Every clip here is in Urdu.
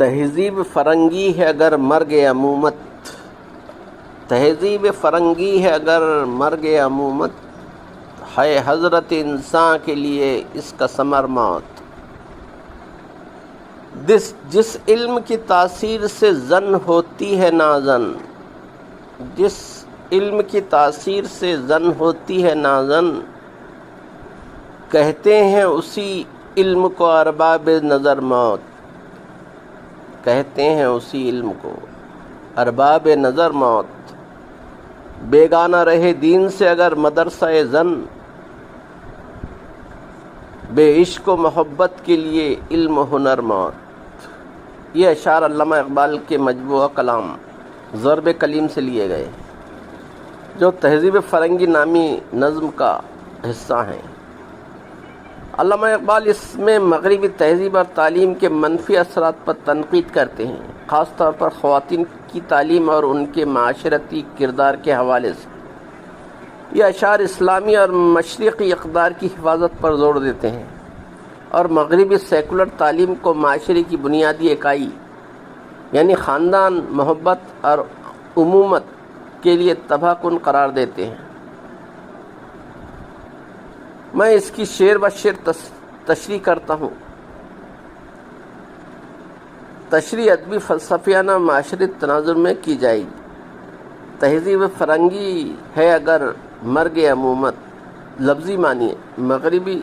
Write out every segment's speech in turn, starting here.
تہذیب فرنگی ہے اگر مرگ عمومت، تہذیب فرنگی ہے اگر مرگ عمومت، ہے حضرت انسان کے لیے اس کا ثمر موت۔ جس علم کی تاثیر سے زن ہوتی ہے نازن، جس علم کی تاثیر سے زن ہوتی ہے نازن، کہتے ہیں اسی علم کو ارباب نظر موت، کہتے ہیں اسی علم کو ارباب نظر موت۔ بیگانہ رہے دین سے اگر مدرسہ زن، بے عشق و محبت کے لیے علم و ہنر موت۔ یہ اشعار علامہ اقبال کے مجموعہ کلام ضرب کلیم سے لیے گئے، جو تہذیب فرنگی نامی نظم کا حصہ ہیں۔ علامہ اقبال اس میں مغربی تہذیب اور تعلیم کے منفی اثرات پر تنقید کرتے ہیں، خاص طور پر خواتین کی تعلیم اور ان کے معاشرتی کردار کے حوالے سے۔ یہ اشعار اسلامی اور مشرقی اقدار کی حفاظت پر زور دیتے ہیں اور مغربی سیکولر تعلیم کو معاشرے کی بنیادی اکائی یعنی خاندان، محبت اور امومت کے لیے تباہ کن قرار دیتے ہیں۔ میں اس کی شعر و شعر تشریح کرتا ہوں۔ تشریح ادبی فلسفیانہ معاشرتی تناظر میں کی جائے گی۔ تہذیب فرنگی ہے اگر مرگ عمومت، لفظی معنی مغربی،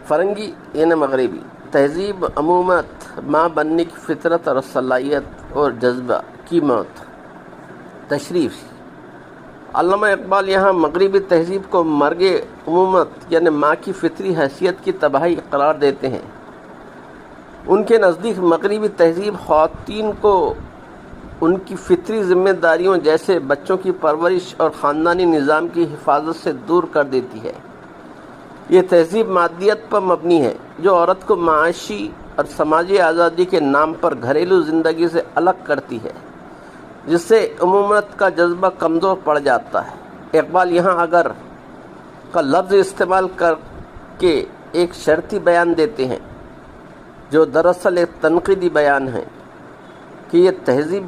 فرنگی یعنی مغربی، تہذیب عمومت، ماں بننے کی فطرت اور صلاحیت اور جذبہ کی موت۔ تشریح: علامہ اقبال یہاں مغربی تہذیب کو مرگ عمومت یعنی ماں کی فطری حیثیت کی تباہی قرار دیتے ہیں۔ ان کے نزدیک مغربی تہذیب خواتین کو ان کی فطری ذمہ داریوں جیسے بچوں کی پرورش اور خاندانی نظام کی حفاظت سے دور کر دیتی ہے۔ یہ تہذیب مادیت پر مبنی ہے جو عورت کو معاشی اور سماجی آزادی کے نام پر گھریلو زندگی سے الگ کرتی ہے، جس سے عمومت کا جذبہ کمزور پڑ جاتا ہے۔ اقبال یہاں اگر کا لفظ استعمال کر کے ایک شرطی بیان دیتے ہیں جو دراصل ایک تنقیدی بیان ہے کہ یہ تہذیب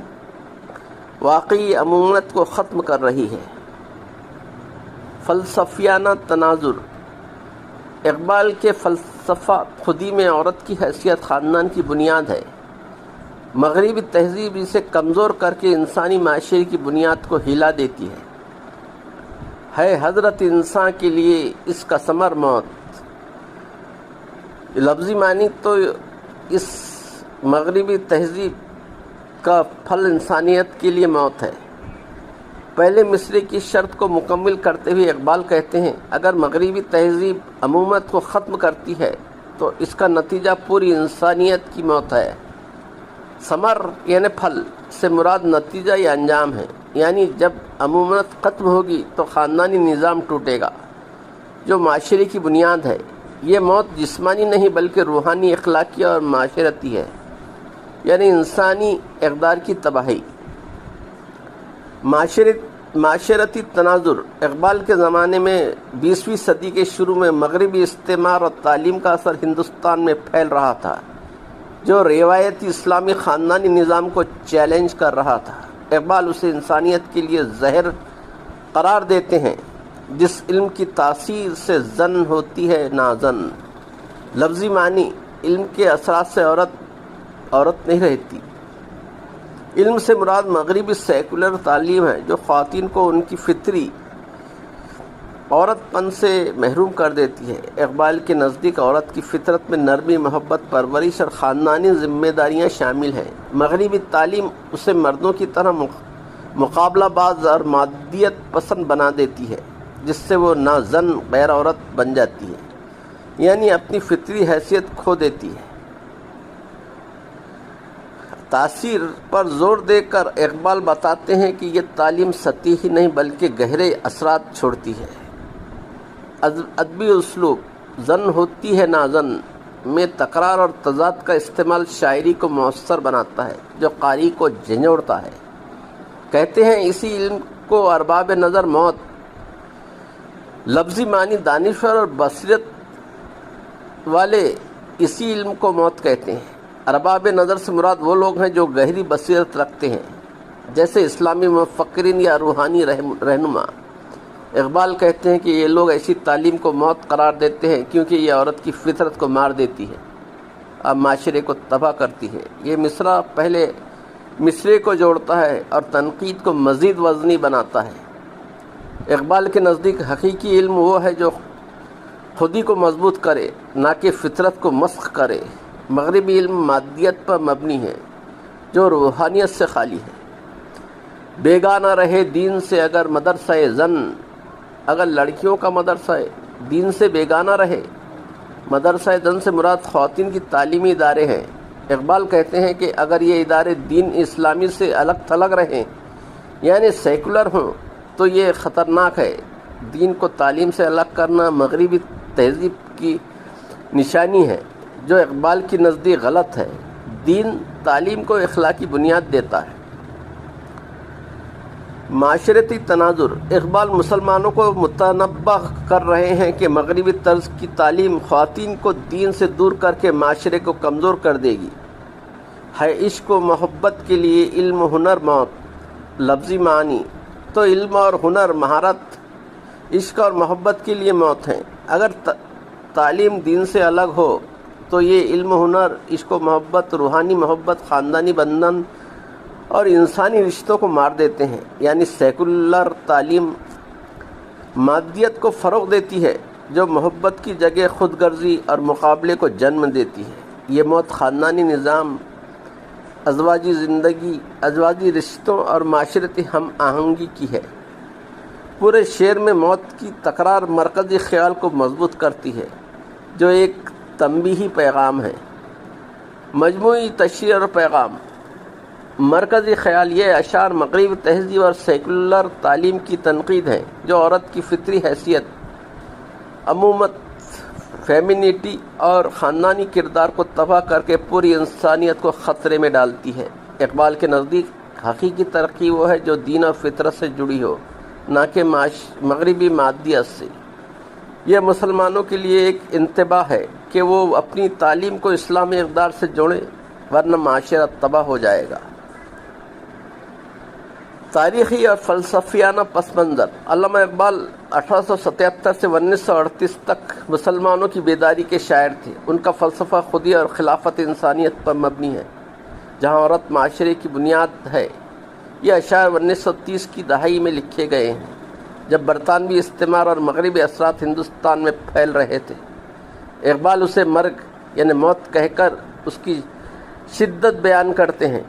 واقعی عمومت کو ختم کر رہی ہے۔ فلسفیانہ تناظر: اقبال کے فلسفہ خودی میں عورت کی حیثیت خاندان کی بنیاد ہے۔ مغربی تہذیب اسے کمزور کر کے انسانی معاشرے کی بنیاد کو ہلا دیتی ہے حضرت انسان کے لیے اس کا ثمر موت۔ لفظی معنی تو اس مغربی تہذیب کا پھل انسانیت کے لیے موت ہے۔ پہلے مصرے کی شرط کو مکمل کرتے ہوئے اقبال کہتے ہیں اگر مغربی تہذیب عمومت کو ختم کرتی ہے تو اس کا نتیجہ پوری انسانیت کی موت ہے۔ ثمر یعنی پھل سے مراد نتیجہ یا انجام ہے، یعنی جب عمومت ختم ہوگی تو خاندانی نظام ٹوٹے گا جو معاشرے کی بنیاد ہے۔ یہ موت جسمانی نہیں بلکہ روحانی، اخلاقی اور معاشرتی ہے، یعنی انسانی اقدار کی تباہی۔ معاشرتی تناظر: اقبال کے زمانے میں 20ویں صدی کے شروع میں مغربی استعمار اور تعلیم کا اثر ہندوستان میں پھیل رہا تھا جو روایتی اسلامی خاندانی نظام کو چیلنج کر رہا تھا۔ اقبال اسے انسانیت کے لیے زہر قرار دیتے ہیں۔ جس علم کی تاثیر سے زن ہوتی ہے نازن، لفظی معنی علم کے اثرات سے عورت نہیں رہتی۔ علم سے مراد مغربی سیکولر تعلیم ہے جو خواتین کو ان کی فطری عورت پن سے محروم کر دیتی ہے۔ اقبال کے نزدیک عورت کی فطرت میں نرمی، محبت، پرورش اور خاندانی ذمہ داریاں شامل ہیں۔ مغربی تعلیم اسے مردوں کی طرح مقابلہ باز اور مادیت پسند بنا دیتی ہے، جس سے وہ نہ زن غیر عورت بن جاتی ہے، یعنی اپنی فطری حیثیت کھو دیتی ہے۔ تاثیر پر زور دے کر اقبال بتاتے ہیں کہ یہ تعلیم سطحی نہیں بلکہ گہرے اثرات چھوڑتی ہے۔ ادبی اسلوب: زن ہوتی ہے نازن میں تکرار اور تضاد کا استعمال شاعری کو مؤثر بناتا ہے جو قاری کو جھنجھوڑتا ہے۔ کہتے ہیں اسی علم کو ارباب نظر موت، لفظی معنی دانشور اور بصیرت والے اسی علم کو موت کہتے ہیں۔ ارباب نظر سے مراد وہ لوگ ہیں جو گہری بصیرت رکھتے ہیں، جیسے اسلامی مفکرین یا روحانی رہنما۔ اقبال کہتے ہیں کہ یہ لوگ ایسی تعلیم کو موت قرار دیتے ہیں کیونکہ یہ عورت کی فطرت کو مار دیتی ہے اور معاشرے کو تباہ کرتی ہے۔ یہ مصرع پہلے مصرے کو جوڑتا ہے اور تنقید کو مزید وزنی بناتا ہے۔ اقبال کے نزدیک حقیقی علم وہ ہے جو خودی کو مضبوط کرے، نہ کہ فطرت کو مسخ کرے۔ مغربی علم مادیت پر مبنی ہے جو روحانیت سے خالی ہے۔ بیگانہ رہے دین سے اگر مدرسہ زن، اگر لڑکیوں کا مدرسہ دین سے بیگانہ رہے۔ مدرسہ زن سے مراد خواتین کی تعلیمی ادارے ہیں۔ اقبال کہتے ہیں کہ اگر یہ ادارے دین اسلامی سے الگ تھلگ رہیں، یعنی سیکولر ہوں، تو یہ خطرناک ہے۔ دین کو تعلیم سے الگ کرنا مغربی تہذیب کی نشانی ہے، جو اقبال کی نزدیک غلط ہے۔ دین تعلیم کو اخلاقی بنیاد دیتا ہے۔ معاشرتی تناظر: اقبال مسلمانوں کو متنبہ کر رہے ہیں کہ مغربی طرز کی تعلیم خواتین کو دین سے دور کر کے معاشرے کو کمزور کر دے گی۔ ہے عشق و محبت کے لیے علم و ہنر موت۔ لفظی معنی تو علم اور ہنر مہارت عشق اور محبت کے لیے موت ہیں۔ اگر تعلیم دین سے الگ ہو تو یہ علم و ہنر، عشق و محبت، روحانی محبت، خاندانی بندھن اور انسانی رشتوں کو مار دیتے ہیں۔ یعنی سیکولر تعلیم مادیت کو فروغ دیتی ہے، جو محبت کی جگہ خود غرضی اور مقابلے کو جنم دیتی ہے۔ یہ موت خاندانی نظام، ازواجی زندگی، ازواجی رشتوں اور معاشرتی ہم آہنگی کی ہے۔ پورے شعر میں موت کی تکرار مرکزی خیال کو مضبوط کرتی ہے، جو ایک تنبیہی پیغام ہے۔ مجموعی تشریح اور پیغام: مرکزی خیال: یہ اشعار مغربی تہذیب اور سیکولر تعلیم کی تنقید ہیں، جو عورت کی فطری حیثیت، امومت، فیمینٹی اور خاندانی کردار کو تباہ کر کے پوری انسانیت کو خطرے میں ڈالتی ہے۔ اقبال کے نزدیک حقیقی ترقی وہ ہے جو دین اور فطرت سے جڑی ہو، نہ کہ مغربی مادیت سے۔ یہ مسلمانوں کے لیے ایک انتباہ ہے کہ وہ اپنی تعلیم کو اسلامی اقدار سے جوڑیں، ورنہ معاشرہ تباہ ہو جائے گا۔ تاریخی اور فلسفیانہ پس منظر: علامہ اقبال 1877 سے 1938 تک مسلمانوں کی بیداری کے شاعر تھے۔ ان کا فلسفہ خودی اور خلافت انسانیت پر مبنی ہے، جہاں عورت معاشرے کی بنیاد ہے۔ یہ اشعار 1930 کی دہائی میں لکھے گئے ہیں، جب برطانوی استعمار اور مغربی اثرات ہندوستان میں پھیل رہے تھے۔ اقبال اسے مرگ یعنی موت کہہ کر اس کی شدت بیان کرتے ہیں۔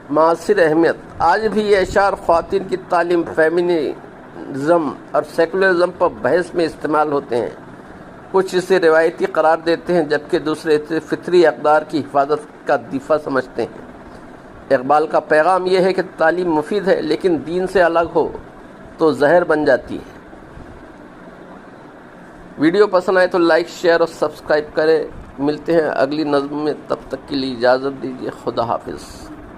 معاصر اہمیت: آج بھی یہ اشعار خواتین کی تعلیم، فیمینزم اور سیکولرزم پر بحث میں استعمال ہوتے ہیں۔ کچھ اسے روایتی قرار دیتے ہیں، جبکہ دوسرے اسے فطری اقدار کی حفاظت کا دفاع سمجھتے ہیں۔ اقبال کا پیغام یہ ہے کہ تعلیم مفید ہے، لیکن دین سے الگ ہو تو زہر بن جاتی ہے۔ ویڈیو پسند آئے تو لائک، شیئر اور سبسکرائب کریں۔ ملتے ہیں اگلی نظم میں، تب تک کے لیے اجازت دیجیے۔ خدا حافظ۔